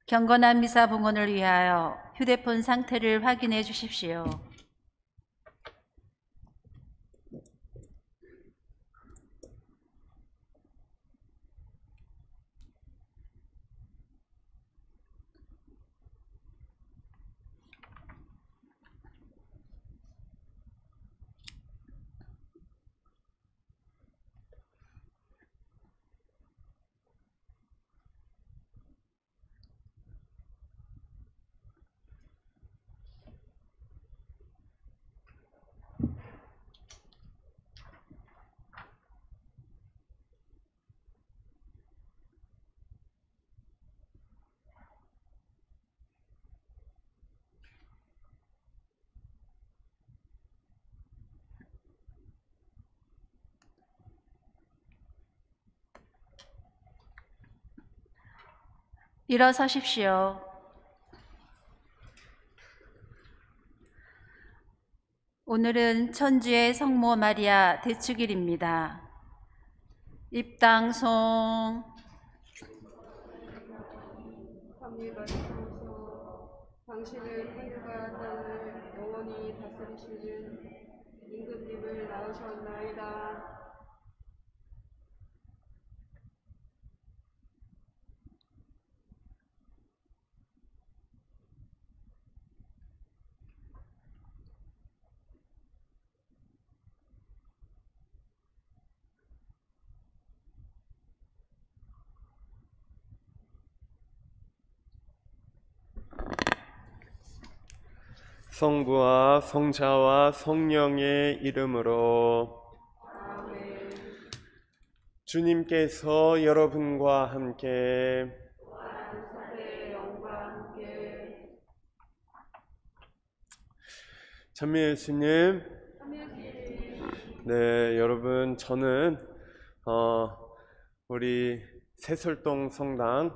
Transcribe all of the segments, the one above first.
경건한 미사 봉헌을 위하여 휴대폰 상태를 확인해 주십시오. 일어서십시오. 오늘은 천주의 성모 마리아 대축일입니다. 입당송. 합리하시소서. 당신은 하늘과 땅을 영원히 다스리시는 임금님을 낳으셨나이다. 성부와 성자와 성령의 이름으로. 아멘. 주님께서 여러분과 함께 사대 영과 함께 찬미 예수님. 네, 여러분, 저는 우리 새솔동 성당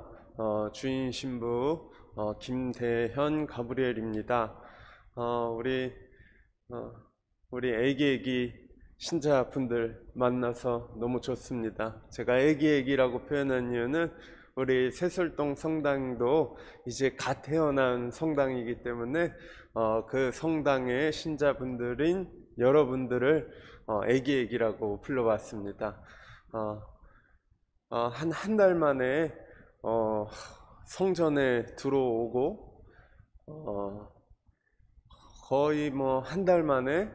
주인 신부 김대현 가브리엘입니다. 우리 애기 신자분들 만나서 너무 좋습니다. 제가 애기라고 표현한 이유는 우리 새솔동 성당도 이제 갓 태어난 성당이기 때문에 그 성당의 신자분들인 여러분들을 애기라고 불러봤습니다. 한 달 만에 성전에 들어오고 거의 한 달 만에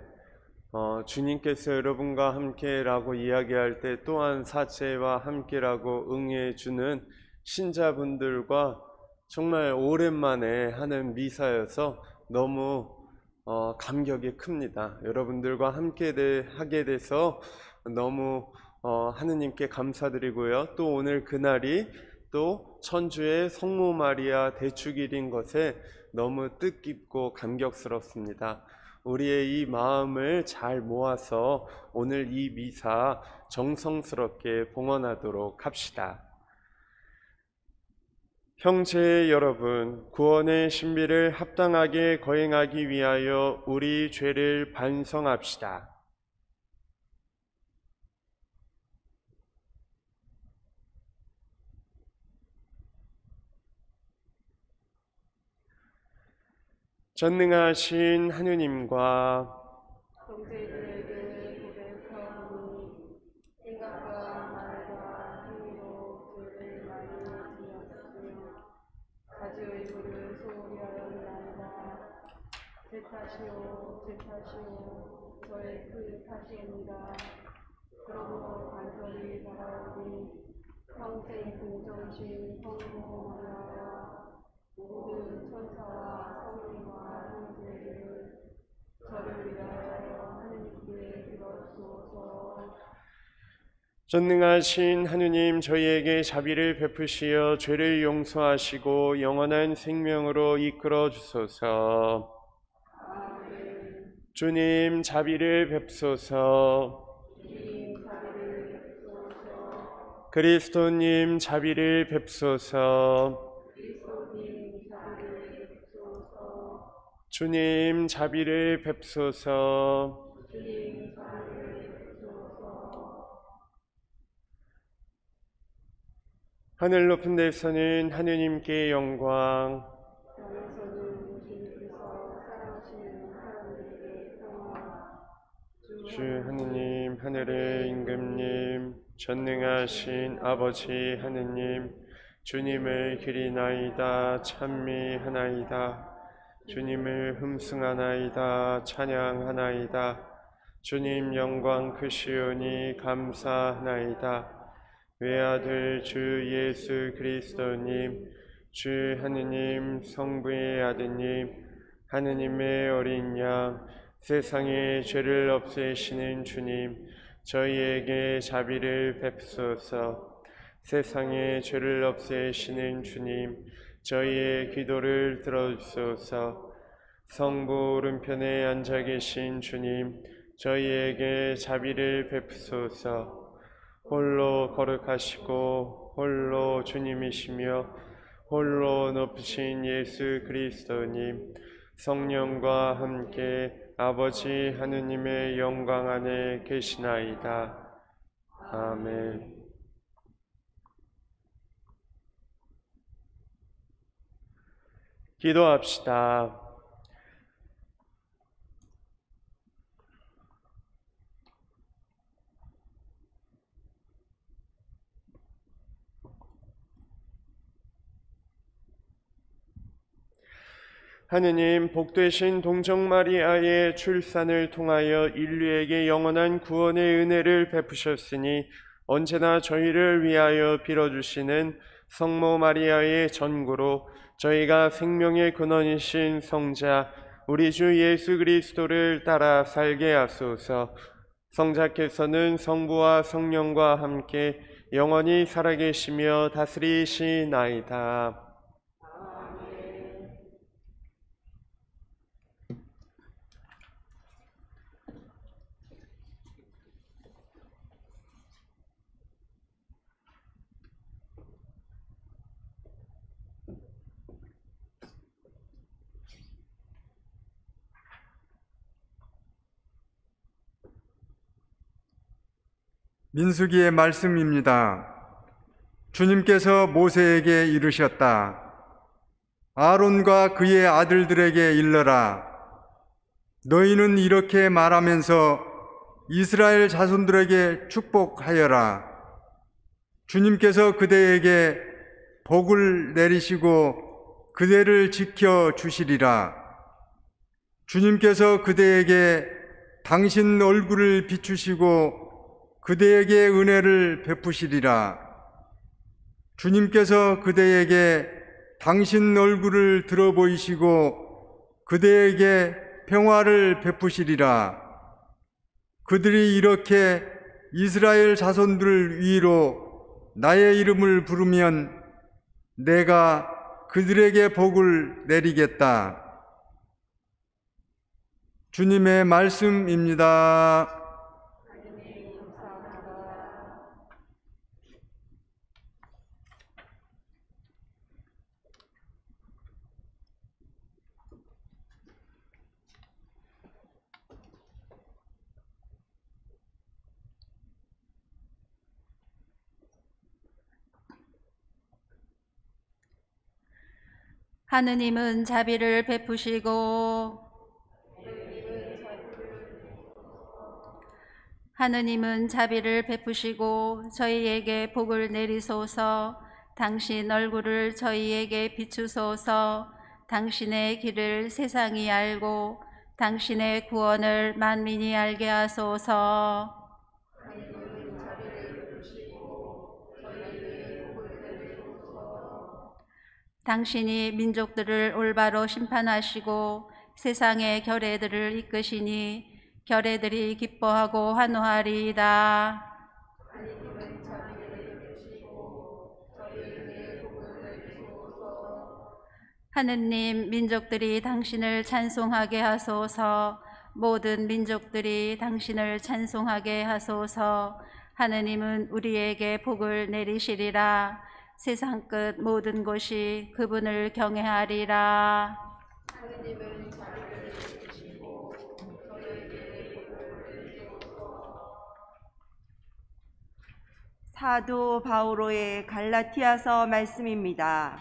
주님께서 여러분과 함께라고 이야기할 때 또한 사체와 함께라고 응해 주는 신자분들과 정말 오랜만에 하는 미사여서 너무 감격이 큽니다. 여러분들과 함께 하게 돼서 너무 하느님께 감사드리고요. 또 오늘 그날이 또 천주의 성모 마리아 대축일인 것에 너무 뜻깊고 감격스럽습니다. 우리의 이 마음을 잘 모아서 오늘 이 미사 정성스럽게 봉헌하도록 합시다. 형제 여러분, 구원의 신비를 합당하게 거행하기 위하여 우리 죄를 반성합시다. 전능하신 하느님과 형제들에게 고백하오니 생각과 말과 행위로 죄를 많이 지었으며 가지 의무를 소홀히 하였나이다. 제 탓이요 저의 그 탓이옵니다. 그러므로 간절히 바라오니 평생 긍정신 성모 마리아와 모든 천사와 성령과 형제들을 저를 위하여 하느님께 빌어주소서. 전능하신 하느님, 저희에게 자비를 베푸시어 죄를 용서하시고 영원한 생명으로 이끌어 주소서. 아멘. 주님, 자비를 베푸소서. 그리스도님, 자비를 베푸소서. 주님, 자비를 베푸소서. 하늘 높은 데서는 하느님께 영광, 땅에서는 주님께서 사랑하시는 사람들에게 평화. 주 하느님, 하늘의 임금님, 전능하신 아버지 하느님, 주님을 기리나이다 찬미하나이다. 주님을 흠숭하나이다 찬양하나이다. 주님 영광 크시오니 감사하나이다. 외아들 주 예수 그리스도님, 주 하느님 성부의 아드님, 하느님의 어린 양, 세상의 죄를 없애시는 주님, 저희에게 자비를 베푸소서. 세상의 죄를 없애시는 주님, 저희의 기도를 들어주소서. 성부 오른편에 앉아 계신 주님, 저희에게 자비를 베푸소서. 홀로 거룩하시고 홀로 주님이시며 홀로 높으신 예수 그리스도님, 성령과 함께 아버지 하느님의 영광 안에 계시나이다. 아멘. 기도합시다. 하느님, 복되신 동정마리아의 출산을 통하여 인류에게 영원한 구원의 은혜를 베푸셨으니 언제나 저희를 위하여 빌어주시는 성모 마리아의 전구로 저희가 생명의 근원이신 성자 우리 주 예수 그리스도를 따라 살게 하소서. 성자께서는 성부와 성령과 함께 영원히 살아계시며 다스리시나이다. 민수기의 말씀입니다. 주님께서 모세에게 이르셨다. 아론과 그의 아들들에게 일러라. 너희는 이렇게 말하면서 이스라엘 자손들에게 축복하여라. 주님께서 그대에게 복을 내리시고 그대를 지켜 주시리라. 주님께서 그대에게 당신 얼굴을 비추시고 그대에게 은혜를 베푸시리라. 주님께서 그대에게 당신 얼굴을 들어 보이시고 그대에게 평화를 베푸시리라. 그들이 이렇게 이스라엘 자손들 위로 나의 이름을 부르면 내가 그들에게 복을 내리겠다. 주님의 말씀입니다. 하느님은 자비를 베푸시고 하느님은 자비를 베푸시고 저희에게 복을 내리소서. 당신 얼굴을 저희에게 비추소서. 당신의 길을 세상이 알고 당신의 구원을 만민이 알게 하소서. 당신이 민족들을 올바로 심판하시고 세상의 결례들을 이끄시니 결례들이 기뻐하고 환호하리이다. 하느님, 민족들이 당신을 찬송하게 하소서. 모든 민족들이 당신을 찬송하게 하소서. 하느님은 우리에게 복을 내리시리라. 세상 끝 모든 곳이 그분을 경외하리라. 하느님은 자비를 베푸시고 저희에게 복을 내리소서. 사도 바오로의 갈라티아서 말씀입니다.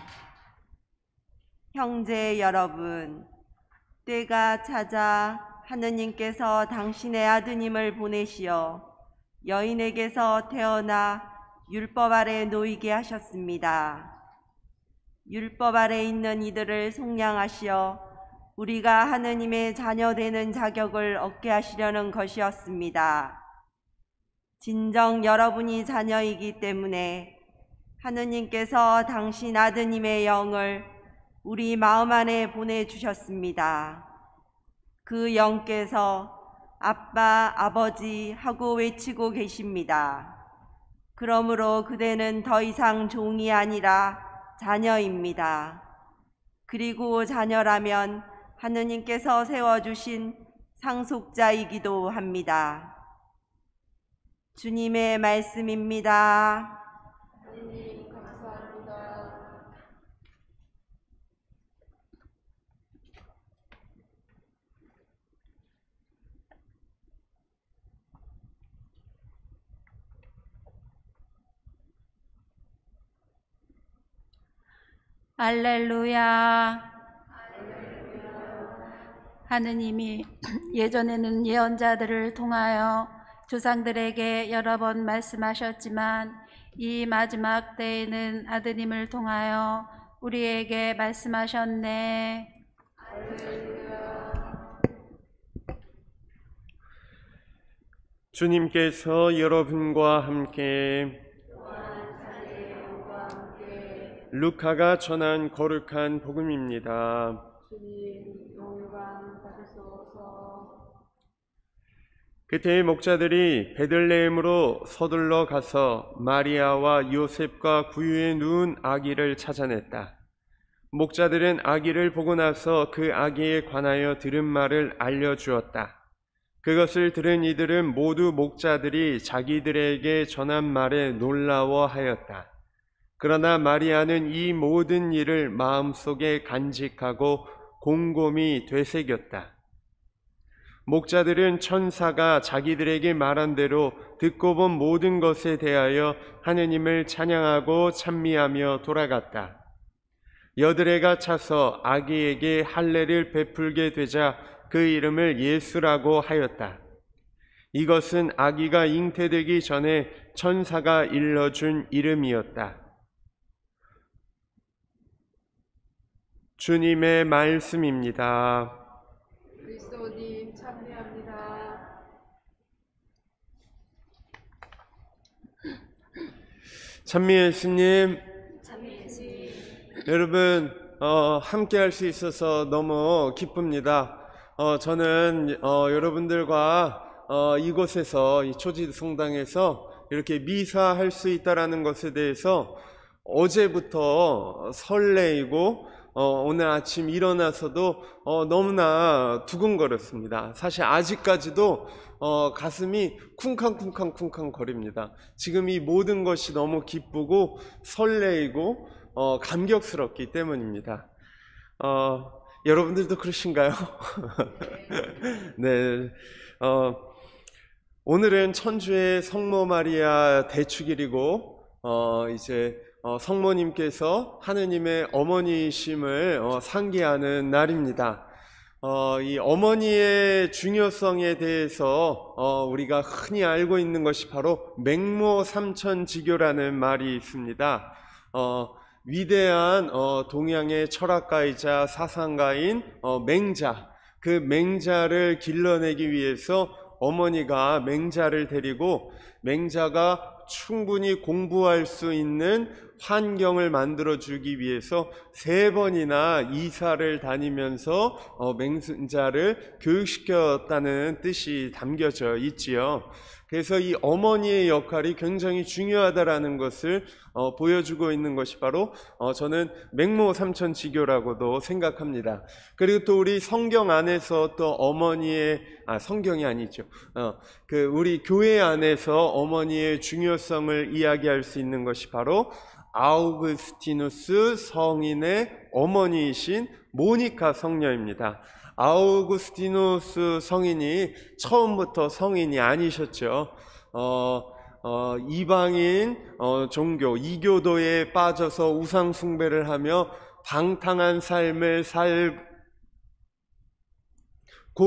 형제 여러분, 때가 찾아 하느님께서 당신의 아드님을 보내시어 여인에게서 태어나 율법 아래 놓이게 하셨습니다. 율법 아래 있는 이들을 속량하시어 우리가 하느님의 자녀 되는 자격을 얻게 하시려는 것이었습니다. 진정 여러분이 자녀이기 때문에 하느님께서 당신 아드님의 영을 우리 마음 안에 보내주셨습니다. 그 영께서 아빠, 아버지 하고 외치고 계십니다. 그러므로 그대는 더 이상 종이 아니라 자녀입니다. 그리고 자녀라면 하느님께서 세워주신 상속자이기도 합니다. 주님의 말씀입니다. 하느님 감사합니다. 할렐루야. 하느님이 예전에는 예언자들을 통하여 조상들에게 여러 번 말씀하셨지만 이 마지막 때에는 아드님을 통하여 우리에게 말씀하셨네. 주님께서 여러분과 함께 루카가 전한 거룩한 복음입니다. 주님 영광 받으소서. 그때 목자들이 베들레헴으로 서둘러 가서 마리아와 요셉과 구유에 누운 아기를 찾아냈다. 목자들은 아기를 보고 나서 그 아기에 관하여 들은 말을 알려주었다. 그것을 들은 이들은 모두 목자들이 자기들에게 전한 말에 놀라워하였다. 그러나 마리아는 이 모든 일을 마음속에 간직하고 곰곰이 되새겼다. 목자들은 천사가 자기들에게 말한 대로 듣고 본 모든 것에 대하여 하느님을 찬양하고 찬미하며 돌아갔다. 여드레가 차서 아기에게 할례를 베풀게 되자 그 이름을 예수라고 하였다. 이것은 아기가 잉태되기 전에 천사가 일러준 이름이었다. 주님의 말씀입니다. 그리스도님 참배합니다. 찬미 예수님, 여러분 함께 할 수 있어서 너무 기쁩니다. 저는 여러분들과 이곳에서 이 초지 성당에서 이렇게 미사할 수 있다라는 것에 대해서 어제부터 설레이고 오늘 아침 일어나서도 너무나 두근거렸습니다. 사실 아직까지도 가슴이 쿵쾅쿵쾅쿵쾅 거립니다. 지금 이 모든 것이 너무 기쁘고 설레이고 감격스럽기 때문입니다. 여러분들도 그러신가요? 네. 오늘은 천주의 성모 마리아 대축일이고 이제 성모님께서 하느님의 어머니심을 상기하는 날입니다. 이 어머니의 중요성에 대해서 우리가 흔히 알고 있는 것이 바로 맹모삼천지교라는 말이 있습니다. 위대한 동양의 철학가이자 사상가인 맹자, 그 맹자를 길러내기 위해서 어머니가 맹자를 데리고 맹자가 충분히 공부할 수 있는 환경을 만들어주기 위해서 3번이나 이사를 다니면서 맹자를 교육시켰다는 뜻이 담겨져 있지요. 그래서 이 어머니의 역할이 굉장히 중요하다라는 것을 보여주고 있는 것이 바로 저는 맹모삼천지교라고도 생각합니다. 그리고 또 우리 성경 안에서 또 어머니의 성경이 아니죠. 우리 교회 안에서 어머니의 중요성을 이야기할 수 있는 것이 바로 아우구스티누스 성인의 어머니이신 모니카 성녀입니다. 아우구스티누스 성인이 처음부터 성인이 아니셨죠. 이방인 종교, 이교도에 빠져서 우상 숭배를 하며 방탕한 삶을 살고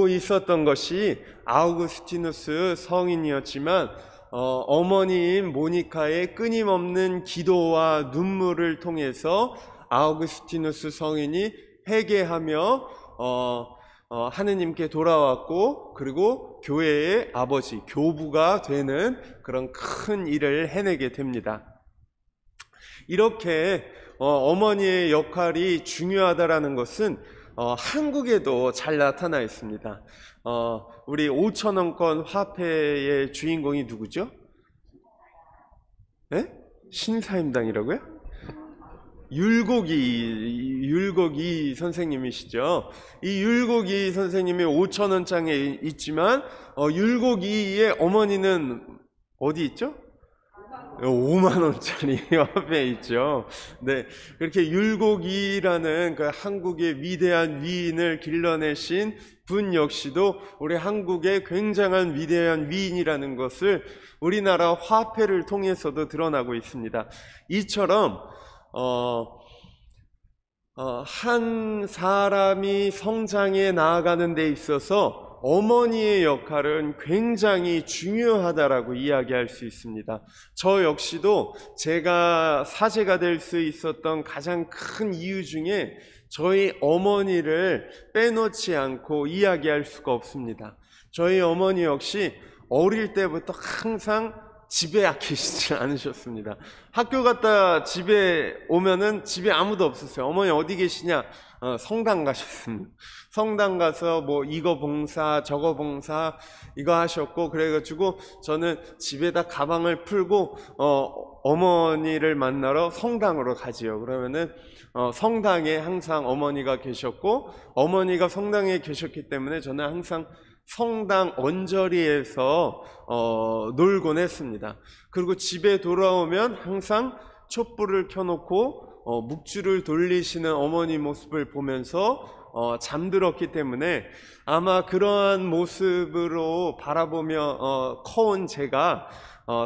있었던 것이 아우구스티누스 성인이었지만 어머니인 모니카의 끊임없는 기도와 눈물을 통해서 아우구스티누스 성인이 회개하며 하느님께 돌아왔고, 그리고 교회의 아버지, 교부가 되는 그런 큰 일을 해내게 됩니다. 이렇게 어머니의 역할이 중요하다라는 것은 한국에도 잘 나타나 있습니다. 우리 5,000원권 화폐의 주인공이 누구죠? 네? 신사임당이라고요? 율곡이 선생님이시죠. 이 율곡이 선생님이 5,000원장에 있지만 율곡이의 어머니는 어디 있죠? 5만원짜리 화폐에 있죠. 네, 그렇게 율곡이라는 그 한국의 위대한 위인을 길러내신 분 역시도 우리 한국의 굉장한 위대한 위인이라는 것을 우리나라 화폐를 통해서도 드러나고 있습니다. 이처럼 한 사람이 성장해 나아가는 데 있어서 어머니의 역할은 굉장히 중요하다라고 이야기할 수 있습니다. 저 역시도 제가 사제가 될 수 있었던 가장 큰 이유 중에 저희 어머니를 빼놓지 않고 이야기할 수가 없습니다. 저희 어머니 역시 어릴 때부터 항상 집에 계시지 않으셨습니다. 학교 갔다 집에 오면은 집에 아무도 없었어요. 어머니 어디 계시냐? 성당 가셨습니다. 성당 가서 뭐 이거 봉사 저거 봉사 이거 하셨고, 그래가지고 저는 집에다 가방을 풀고 어머니를 만나러 성당으로 가지요. 그러면은 성당에 항상 어머니가 계셨고, 어머니가 성당에 계셨기 때문에 저는 항상 성당 언저리에서 놀곤 했습니다. 그리고 집에 돌아오면 항상 촛불을 켜놓고 묵주를 돌리시는 어머니 모습을 보면서 잠들었기 때문에 아마 그러한 모습으로 바라보며 커온 제가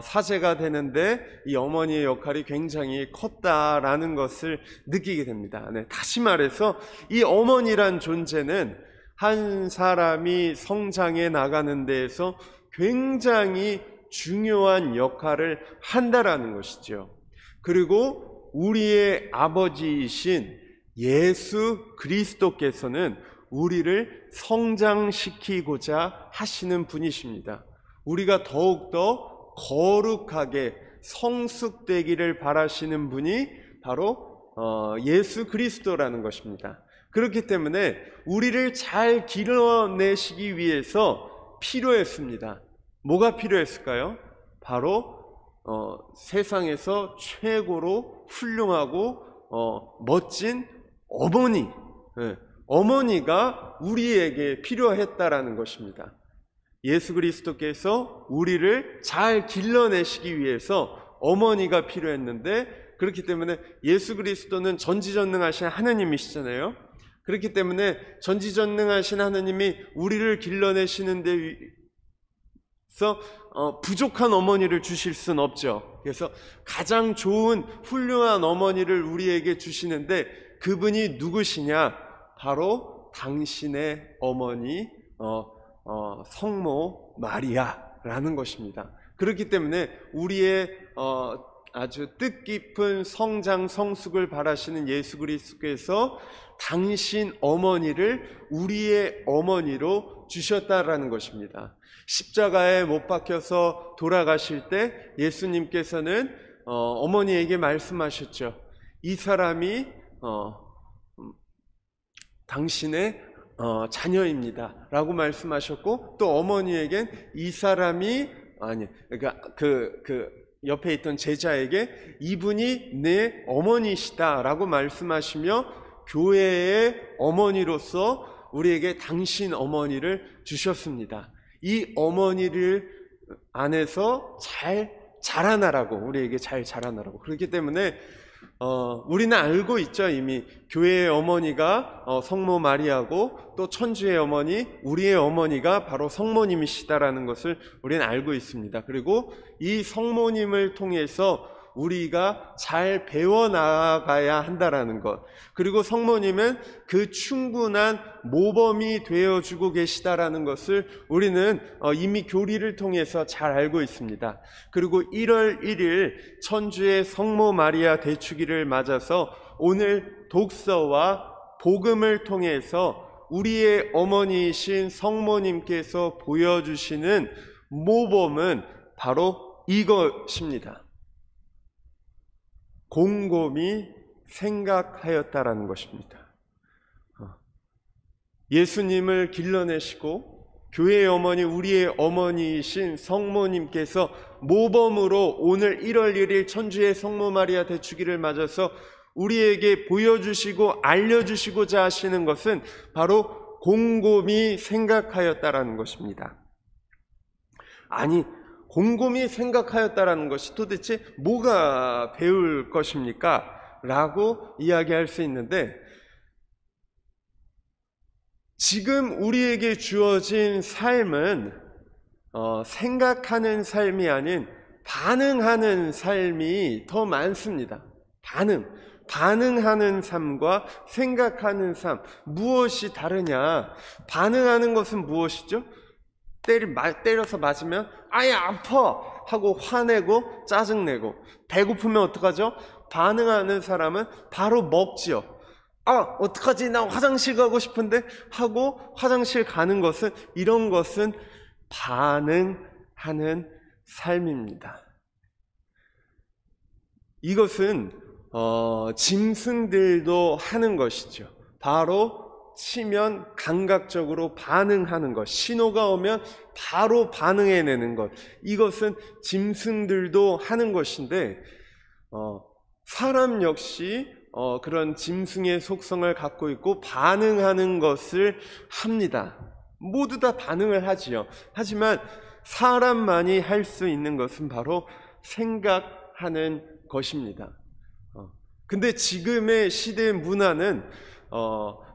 사제가 되는데 이 어머니의 역할이 굉장히 컸다라는 것을 느끼게 됩니다. 네, 다시 말해서 이 어머니란 존재는 한 사람이 성장해 나가는 데에서 굉장히 중요한 역할을 한다라는 것이죠. 그리고 우리의 아버지이신 예수 그리스도께서는 우리를 성장시키고자 하시는 분이십니다. 우리가 더욱더 거룩하게 성숙되기를 바라시는 분이 바로 예수 그리스도라는 것입니다. 그렇기 때문에 우리를 잘 길러내시기 위해서 필요했습니다. 뭐가 필요했을까요? 바로 세상에서 최고로 훌륭하고 멋진 어머니, 어머니가 우리에게 필요했다라는 것입니다. 예수 그리스도께서 우리를 잘 길러내시기 위해서 어머니가 필요했는데, 그렇기 때문에 예수 그리스도는 전지전능하신 하느님이시잖아요. 그렇기 때문에 전지전능하신 하느님이 우리를 길러내시는 데서 부족한 어머니를 주실 수는 없죠. 그래서 가장 좋은 훌륭한 어머니를 우리에게 주시는데, 그분이 누구시냐? 바로 당신의 어머니 성모 마리아라는 것입니다. 그렇기 때문에 우리의 아주 뜻깊은 성장 성숙을 바라시는 예수 그리스도께서 당신 어머니를 우리의 어머니로 주셨다라는 것입니다. 십자가에 못 박혀서 돌아가실 때 예수님께서는 어머니에게 말씀하셨죠. 이 사람이 당신의 자녀입니다 라고 말씀하셨고, 또 어머니에겐 이 사람이 그러니까 그 옆에 있던 제자에게 이분이 내 어머니시다 라고 말씀하시며 교회의 어머니로서 우리에게 당신 어머니를 주셨습니다. 이 어머니를 안에서 잘 자라나라고, 우리에게 잘 자라나라고. 그렇기 때문에 우리는 알고 있죠. 이미 교회의 어머니가 성모 마리아고 또 천주의 어머니, 우리의 어머니가 바로 성모님이시다라는 것을 우리는 알고 있습니다. 그리고 이 성모님을 통해서 우리가 잘 배워나가야 한다라는 것, 그리고 성모님은 그 충분한 모범이 되어주고 계시다라는 것을 우리는 이미 교리를 통해서 잘 알고 있습니다. 그리고 1월 1일 천주의 성모 마리아 대축일을 맞아서 오늘 독서와 복음을 통해서 우리의 어머니이신 성모님께서 보여주시는 모범은 바로 이것입니다. 곰곰이 생각하였다라는 것입니다. 예수님을 길러내시고 교회의 어머니, 우리의 어머니이신 성모님께서 모범으로 오늘 1월 1일 천주의 성모 마리아 대축일을 맞아서 우리에게 보여주시고 알려주시고자 하시는 것은 바로 곰곰이 생각하였다라는 것입니다. 아니, 곰곰이 생각하였다라는 것이 도대체 뭐가 배울 것입니까? 라고 이야기할 수 있는데, 지금 우리에게 주어진 삶은 생각하는 삶이 아닌 반응하는 삶이 더 많습니다. 반응하는 삶과 생각하는 삶, 무엇이 다르냐? 반응하는 것은 무엇이죠? 때려서 맞으면 아예 아파 하고 화내고 짜증내고, 배고프면 어떡하죠? 반응하는 사람은 바로 먹지요. 어떡하지? 나 화장실 가고 싶은데 하고 화장실 가는 것은, 이런 것은 반응하는 삶입니다. 이것은 짐승들도 하는 것이죠. 바로 치면 감각적으로 반응하는 것, 신호가 오면 바로 반응해내는 것, 이것은 짐승들도 하는 것인데 사람 역시 그런 짐승의 속성을 갖고 있고 반응하는 것을 합니다. 모두 다 반응을 하지요. 하지만 사람만이 할 수 있는 것은 바로 생각하는 것입니다. 근데 지금의 시대의 문화는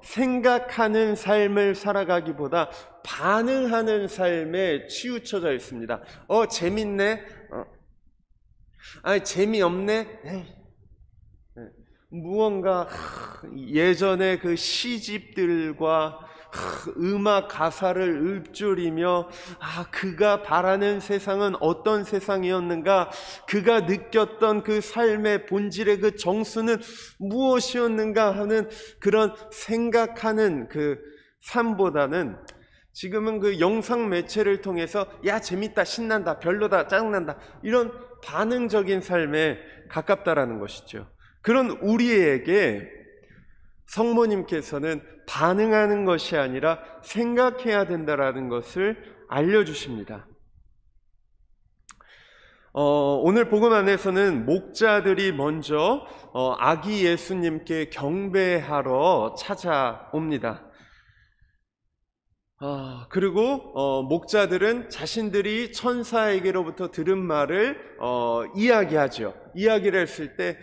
생각하는 삶을 살아가기보다 반응하는 삶에 치우쳐져 있습니다. 재밌네? 재미없네? 무언가 예전에 그 시집들과 음악 가사를 읊조리며 그가 바라는 세상은 어떤 세상이었는가, 그가 느꼈던 그 삶의 본질의 그 정수는 무엇이었는가 하는 그런 생각하는 그 삶보다는 지금은 그 영상 매체를 통해서 재밌다, 신난다, 별로다, 짜증난다, 이런 반응적인 삶에 가깝다라는 것이죠. 그런 우리에게 성모님께서는 반응하는 것이 아니라 생각해야 된다라는 것을 알려주십니다. 오늘 복음 안에서는 목자들이 먼저 아기 예수님께 경배하러 찾아옵니다. 그리고 목자들은 자신들이 천사에게로부터 들은 말을 이야기하죠. 이야기를 했을 때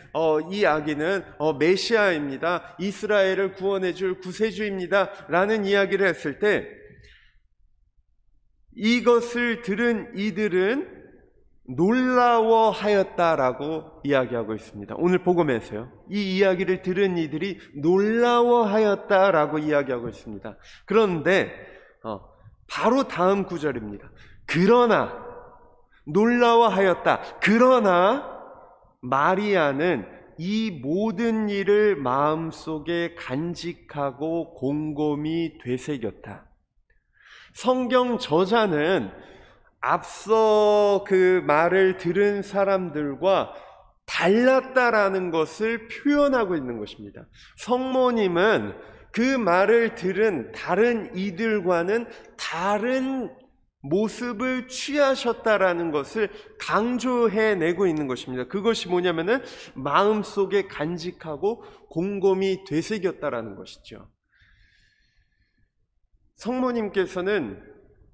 이 아기는 메시아입니다, 이스라엘을 구원해 줄 구세주입니다 라는 이야기를 했을 때, 이것을 들은 이들은 놀라워하였다라고 이야기하고 있습니다. 오늘 복음에서요, 이 이야기를 들은 이들이 놀라워하였다라고 이야기하고 있습니다. 그런데 바로 다음 구절입니다. 그러나, 놀라워하였다. 그러나 마리아는 이 모든 일을 마음속에 간직하고 곰곰이 되새겼다. 성경 저자는 앞서 그 말을 들은 사람들과 달랐다라는 것을 표현하고 있는 것입니다. 성모님은 그 말을 들은 다른 이들과는 다른 모습을 취하셨다라는 것을 강조해내고 있는 것입니다. 그것이 뭐냐면은 마음속에 간직하고 곰곰이 되새겼다라는 것이죠. 성모님께서는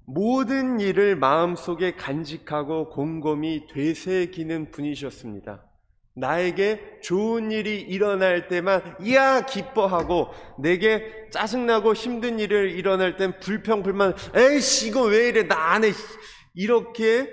모든 일을 마음속에 간직하고 곰곰이 되새기는 분이셨습니다. 나에게 좋은 일이 일어날 때만 이야 기뻐하고, 내게 짜증나고 힘든 일을 일어날 땐 불평불만, 에이씨 이거 왜 이래 나 안 해, 이렇게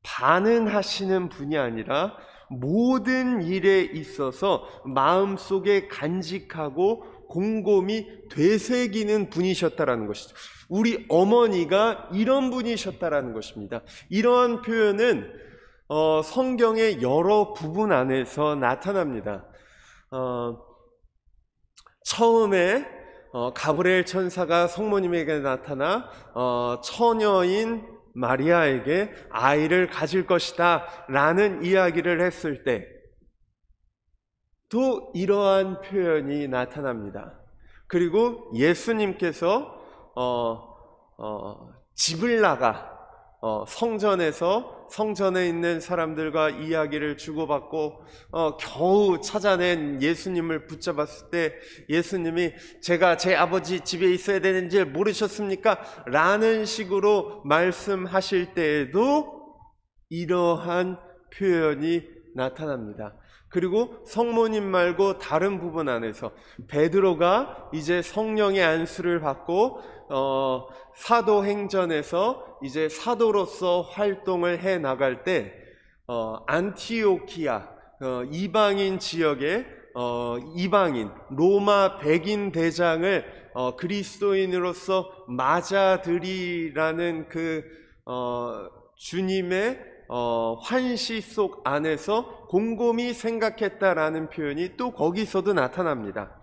반응하시는 분이 아니라 모든 일에 있어서 마음속에 간직하고 곰곰이 되새기는 분이셨다라는 것이죠. 우리 어머니가 이런 분이셨다라는 것입니다. 이러한 표현은 성경의 여러 부분 안에서 나타납니다. 처음에 가브리엘 천사가 성모님에게 나타나 처녀인 마리아에게 아이를 가질 것이다 라는 이야기를 했을 때 또 이러한 표현이 나타납니다. 그리고 예수님께서 집을 나가 성전에 있는 사람들과 이야기를 주고받고 겨우 찾아낸 예수님을 붙잡았을 때 예수님이 제가 제 아버지 집에 있어야 되는지 모르셨습니까? 라는 식으로 말씀하실 때에도 이러한 표현이 나타납니다. 그리고 성모님 말고 다른 부분 안에서 베드로가 이제 성령의 안수를 받고 사도행전에서 이제 사도로서 활동을 해 나갈 때 안티오키아 이방인 지역에 이방인 로마 백인 대장을 그리스도인으로서 맞아들이라는 그 주님의 환시 속 안에서 곰곰이 생각했다라는 표현이 또 거기서도 나타납니다.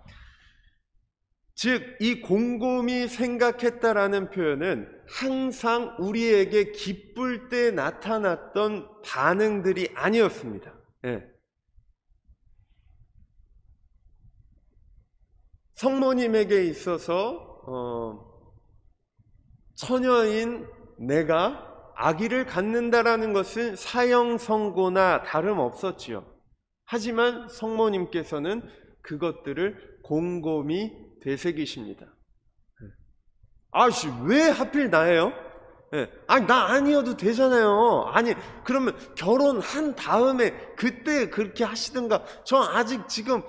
즉, 이 곰곰이 생각했다라는 표현은 항상 우리에게 기쁠 때 나타났던 반응들이 아니었습니다. 예. 성모님에게 있어서 처녀인 내가 아기를 갖는다라는 것은 사형선고나 다름없었지요. 하지만 성모님께서는 그것들을 곰곰이 되새기십니다. 아씨 왜 하필 나예요? 아니 나 아니어도 되잖아요. 아니 그러면 결혼한 다음에 그때 그렇게 하시든가. 저 아직 지금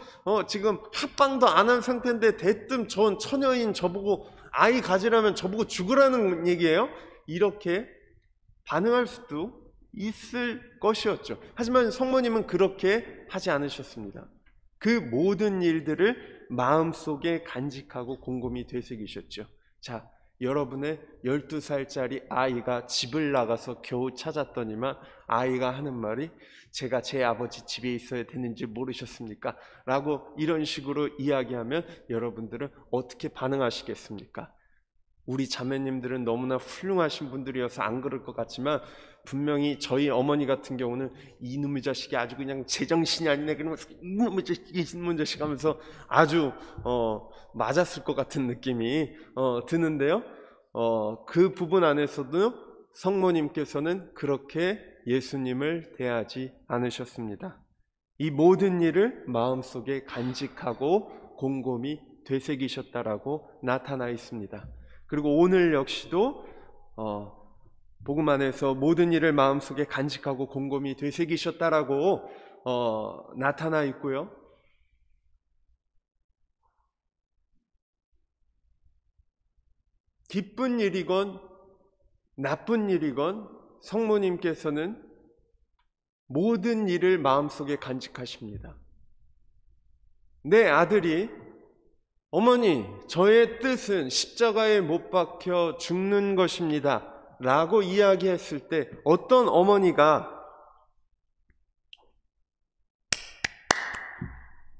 합방도 안 한 상태인데 대뜸 전 처녀인 저보고 아이 가지라면 저보고 죽으라는 얘기예요? 이렇게 반응할 수도 있을 것이었죠. 하지만 성모님은 그렇게 하지 않으셨습니다. 그 모든 일들을 마음속에 간직하고 곰곰이 되새기셨죠. 자, 여러분의 12살짜리 아이가 집을 나가서 겨우 찾았더니만 아이가 하는 말이 제가 제 아버지 집에 있어야 되는지 모르셨습니까? 라고 이런 식으로 이야기하면 여러분들은 어떻게 반응하시겠습니까? 우리 자매님들은 너무나 훌륭하신 분들이어서 안 그럴 것 같지만 분명히 저희 어머니 같은 경우는 이놈의 자식이 아주 그냥 제정신이 아니네 그러면서 이놈의 자식 하면서 아주 맞았을 것 같은 느낌이 드는데요. 그 부분 안에서도 성모님께서는 그렇게 예수님을 대하지 않으셨습니다. 이 모든 일을 마음속에 간직하고 곰곰이 되새기셨다라고 나타나 있습니다. 그리고 오늘 역시도 복음 안에서 모든 일을 마음속에 간직하고 곰곰이 되새기셨다라고 나타나 있고요. 기쁜 일이건 나쁜 일이건 성모님께서는 모든 일을 마음속에 간직하십니다. 내 아들이 어머니, 저의 뜻은 십자가에 못 박혀 죽는 것입니다 라고 이야기했을 때 어떤 어머니가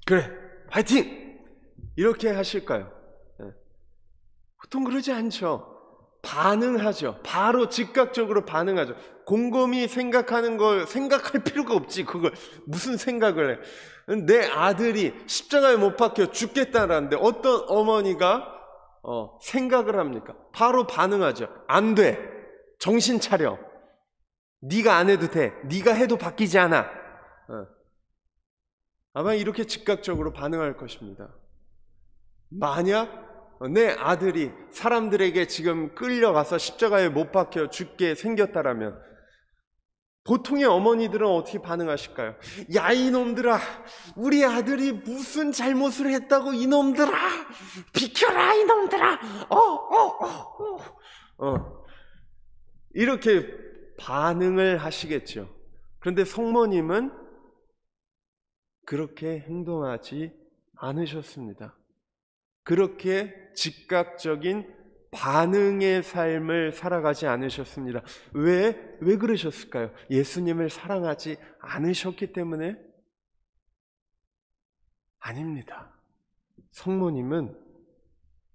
그래, 파이팅! 이렇게 하실까요? 보통 그러지 않죠. 반응하죠. 바로 즉각적으로 반응하죠. 곰곰이 생각하는 걸 생각할 필요가 없지. 그걸 무슨 생각을 해. 내 아들이 십자가에 못 박혀 죽겠다라는데 어떤 어머니가 생각을 합니까? 바로 반응하죠. 안 돼. 정신 차려. 네가 안 해도 돼. 네가 해도 바뀌지 않아. 아마 이렇게 즉각적으로 반응할 것입니다. 만약 내 아들이 사람들에게 지금 끌려가서 십자가에 못 박혀 죽게 생겼다라면 보통의 어머니들은 어떻게 반응하실까요? 야, 이놈들아, 우리 아들이 무슨 잘못을 했다고, 이놈들아, 비켜라, 이놈들아, 이렇게 반응을 하시겠죠. 그런데 성모님은 그렇게 행동하지 않으셨습니다. 그렇게 즉각적인 반응의 삶을 살아가지 않으셨습니다. 왜 그러셨을까요? 예수님을 사랑하지 않으셨기 때문에? 아닙니다. 성모님은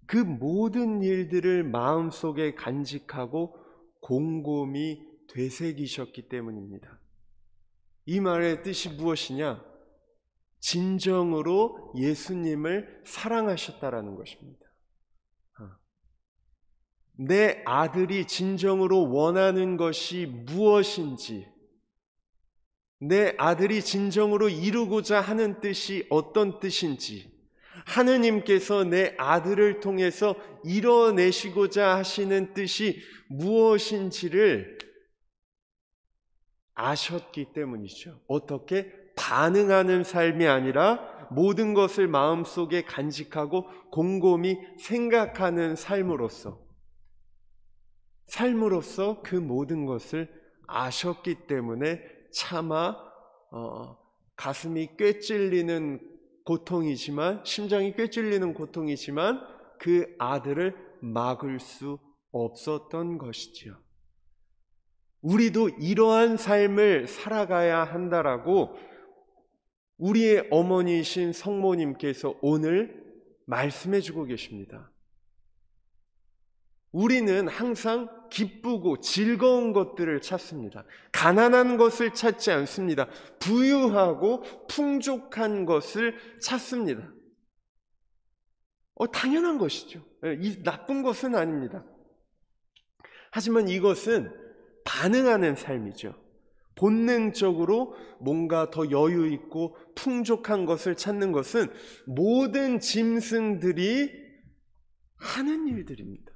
그 모든 일들을 마음속에 간직하고 곰곰이 되새기셨기 때문입니다. 이 말의 뜻이 무엇이냐? 진정으로 예수님을 사랑하셨다라는 것입니다. 내 아들이 진정으로 원하는 것이 무엇인지, 내 아들이 진정으로 이루고자 하는 뜻이 어떤 뜻인지, 하느님께서 내 아들을 통해서 이뤄내시고자 하시는 뜻이 무엇인지를 아셨기 때문이죠. 어떻게? 반응하는 삶이 아니라 모든 것을 마음속에 간직하고 곰곰이 생각하는 삶으로서 그 모든 것을 아셨기 때문에 차마 가슴이 꿰찔리는 고통이지만, 심장이 꿰찔리는 고통이지만 그 아들을 막을 수 없었던 것이지요. 우리도 이러한 삶을 살아가야 한다라고 우리의 어머니이신 성모님께서 오늘 말씀해 주고 계십니다. 우리는 항상 기쁘고 즐거운 것들을 찾습니다. 가난한 것을 찾지 않습니다. 부유하고 풍족한 것을 찾습니다. 당연한 것이죠. 이 나쁜 것은 아닙니다. 하지만 이것은 반응하는 삶이죠. 본능적으로 뭔가 더 여유 있고 풍족한 것을 찾는 것은 모든 짐승들이 하는 일들입니다.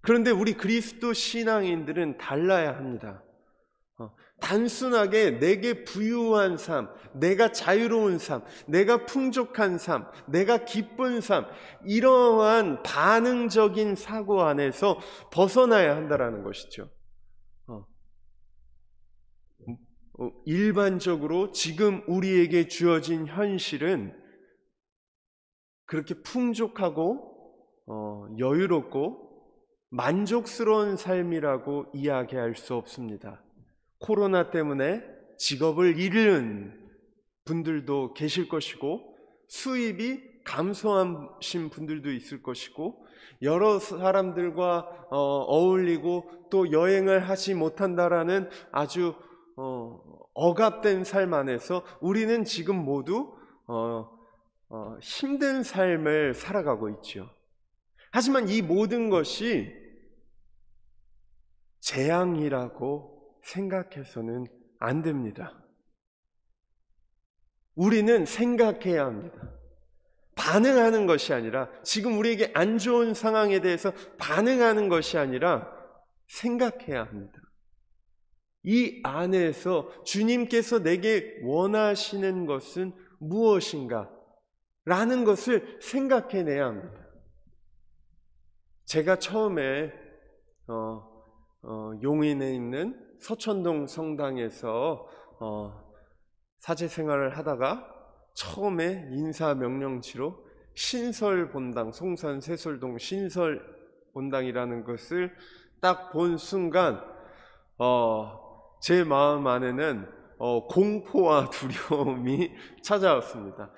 그런데 우리 그리스도 신앙인들은 달라야 합니다. 단순하게 내게 부유한 삶, 내가 자유로운 삶, 내가 풍족한 삶, 내가 기쁜 삶, 이러한 반응적인 사고 안에서 벗어나야 한다는 것이죠. 일반적으로 지금 우리에게 주어진 현실은 그렇게 풍족하고 여유롭고 만족스러운 삶이라고 이야기할 수 없습니다. 코로나 때문에 직업을 잃은 분들도 계실 것이고, 수입이 감소하신 분들도 있을 것이고, 여러 사람들과 어울리고 또 여행을 하지 못한다라는 아주 억압된 삶 안에서 우리는 지금 모두 힘든 삶을 살아가고 있죠. 하지만 이 모든 것이 재앙이라고 생각해서는 안 됩니다. 우리는 생각해야 합니다. 반응하는 것이 아니라, 지금 우리에게 안 좋은 상황에 대해서 반응하는 것이 아니라 생각해야 합니다. 이 안에서 주님께서 내게 원하시는 것은 무엇인가? 라는 것을 생각해내야 합니다. 제가 처음에 용인에 있는 서천동 성당에서 사제 생활을 하다가 처음에 인사명령지로 신설본당, 송산 세솔동 신설본당이라는 것을 딱 본 순간 제 마음 안에는 공포와 두려움이 찾아왔습니다.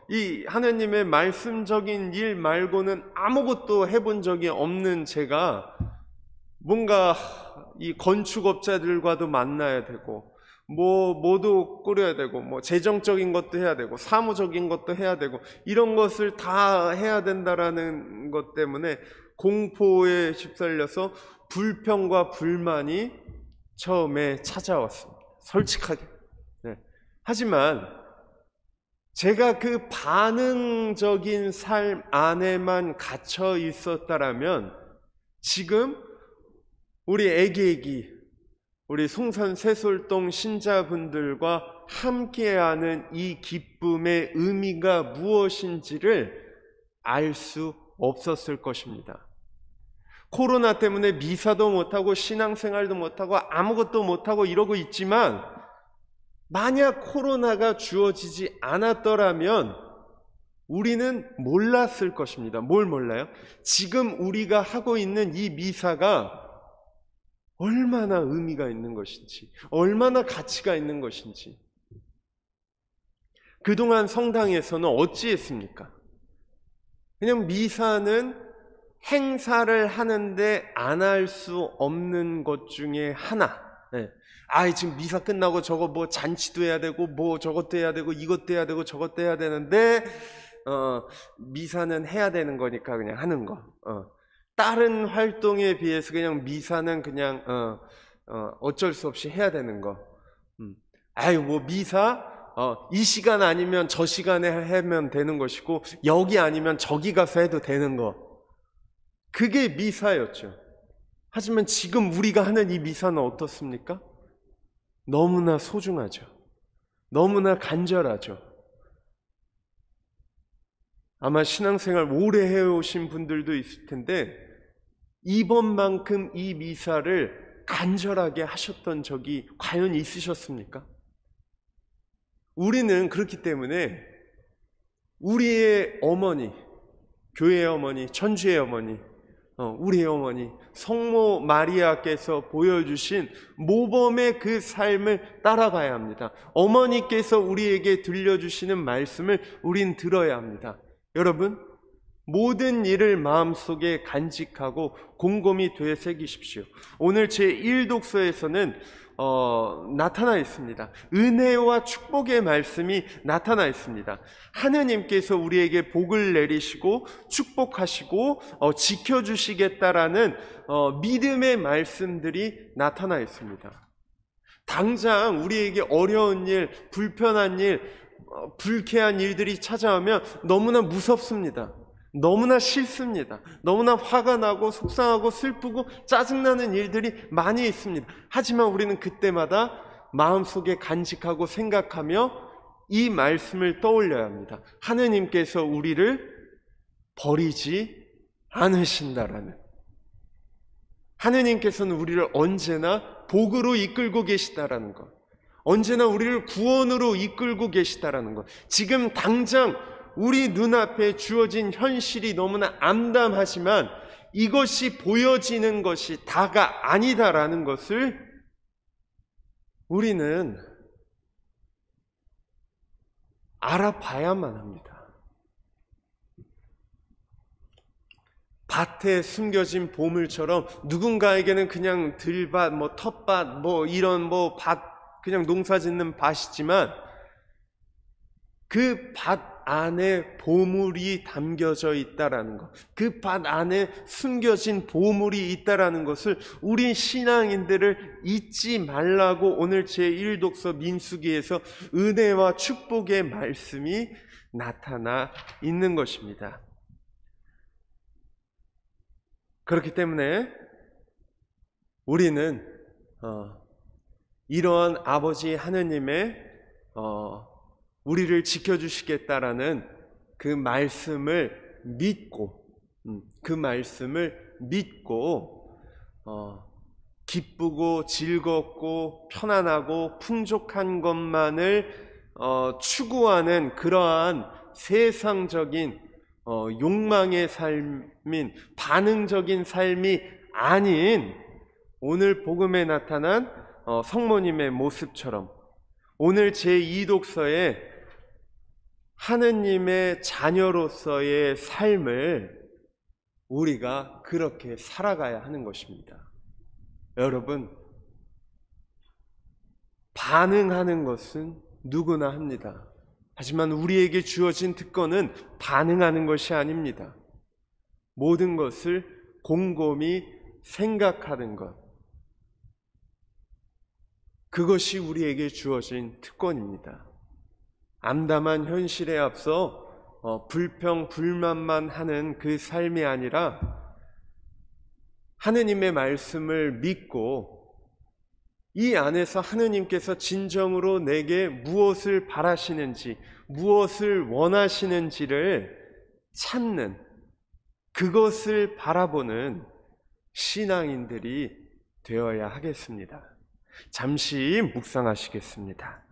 이 하나님의 말씀적인 일 말고는 아무것도 해본 적이 없는 제가 뭔가 이 건축업자들과도 만나야 되고, 뭐도 꾸려야 되고, 재정적인 것도 해야 되고, 사무적인 것도 해야 되고, 이런 것을 다 해야 된다라는 것 때문에 공포에 휩쓸려서 불평과 불만이 처음에 찾아왔습니다. 솔직하게. 하지만 제가 그 반응적인 삶 안에만 갇혀 있었다라면 지금 우리 애기 우리 송산 새솔동 신자분들과 함께하는 이 기쁨의 의미가 무엇인지를 알 수 없었을 것입니다. 코로나 때문에 미사도 못하고 신앙생활도 못하고 아무것도 못하고 이러고 있지만, 만약 코로나가 주어지지 않았더라면 우리는 몰랐을 것입니다. 뭘 몰라요? 지금 우리가 하고 있는 이 미사가 얼마나 의미가 있는 것인지, 얼마나 가치가 있는 것인지. 그동안 성당에서는 어찌했습니까? 그냥 미사는 행사를 하는데 안 할 수 없는 것 중에 하나. 네. 지금 미사 끝나고 저거 뭐 잔치도 해야 되고 뭐 저것도 해야 되고 이것도 해야 되고 저것도 해야 되는데 미사는 해야 되는 거니까 그냥 하는 거. 다른 활동에 비해서 그냥 미사는 그냥 어쩔 수 없이 해야 되는 거. 뭐 미사 이 시간 아니면 저 시간에 하면 되는 것이고 여기 아니면 저기 가서 해도 되는 거. 그게 미사였죠. 하지만 지금 우리가 하는 이 미사는 어떻습니까? 너무나 소중하죠. 너무나 간절하죠. 아마 신앙생활 오래 해오신 분들도 있을 텐데 이번만큼 이 미사를 간절하게 하셨던 적이 과연 있으셨습니까? 우리는 그렇기 때문에 우리의 어머니, 교회의 어머니, 천주의 어머니, 우리의 어머니 성모 마리아께서 보여주신 모범의 그 삶을 따라가야 합니다. 어머니께서 우리에게 들려주시는 말씀을 우린 들어야 합니다. 여러분, 모든 일을 마음속에 간직하고 곰곰이 되새기십시오. 오늘 제1독서에서는 나타나 있습니다. 은혜와 축복의 말씀이 나타나 있습니다. 하느님께서 우리에게 복을 내리시고 축복하시고 지켜주시겠다라는 믿음의 말씀들이 나타나 있습니다. 당장 우리에게 어려운 일, 불편한 일, 불쾌한 일들이 찾아오면 너무나 무섭습니다. 너무나 싫습니다. 너무나 화가 나고 속상하고 슬프고 짜증나는 일들이 많이 있습니다. 하지만 우리는 그때마다 마음속에 간직하고 생각하며 이 말씀을 떠올려야 합니다. 하느님께서 우리를 버리지 않으신다라는, 하느님께서는 우리를 언제나 복으로 이끌고 계시다라는 것, 언제나 우리를 구원으로 이끌고 계시다라는 것, 지금 당장 우리 눈앞에 주어진 현실이 너무나 암담하지만 이것이 보여지는 것이 다가 아니다라는 것을 우리는 알아봐야만 합니다. 밭에 숨겨진 보물처럼 누군가에게는 그냥 들밭, 텃밭, 이런 밭, 그냥 농사 짓는 밭이지만 그 밭 안에 보물이 담겨져 있다라는 것, 그 밭 안에 숨겨진 보물이 있다라는 것을 우리 신앙인들을 잊지 말라고 오늘 제1독서 민수기에서 은혜와 축복의 말씀이 나타나 있는 것입니다. 그렇기 때문에 우리는 이러한 아버지 하느님의 우리를 지켜주시겠다라는 그 말씀을 믿고, 기쁘고 즐겁고 편안하고 풍족한 것만을 추구하는 그러한 세상적인 욕망의 삶인 반응적인 삶이 아닌 오늘 복음에 나타난 성모님의 모습처럼 오늘 제2독서에 하느님의 자녀로서의 삶을 우리가 그렇게 살아가야 하는 것입니다. 여러분, 반응하는 것은 누구나 합니다. 하지만 우리에게 주어진 특권은 반응하는 것이 아닙니다. 모든 것을 곰곰이 생각하는 것, 그것이 우리에게 주어진 특권입니다. 암담한 현실에 앞서 불평, 불만만 하는 그 삶이 아니라 하느님의 말씀을 믿고 이 안에서 하느님께서 진정으로 내게 무엇을 바라시는지, 무엇을 원하시는지를 찾는, 그것을 바라보는 신앙인들이 되어야 하겠습니다. 잠시 묵상하시겠습니다.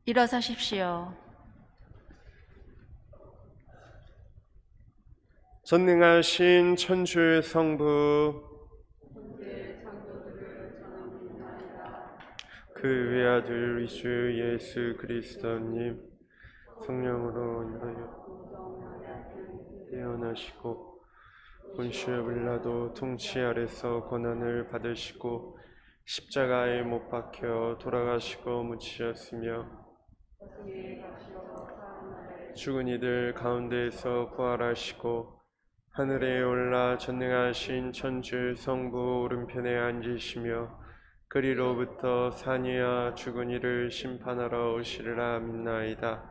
일어서십시오. 전능하신 천주의 성부, 그 외아들 우리 주 예수 그리스도님 성령으로 인하여 태어나시고 본시의 빌라도 통치 아래서 고난을 받으시고 십자가에 못 박혀 돌아가시고 묻히셨으며 죽은 이들 가운데에서 부활하시고 하늘에 올라 전능하신 천주 성부 오른편에 앉으시며 그리로부터 산이와 죽은 이를 심판하러 오시리라 믿나이다.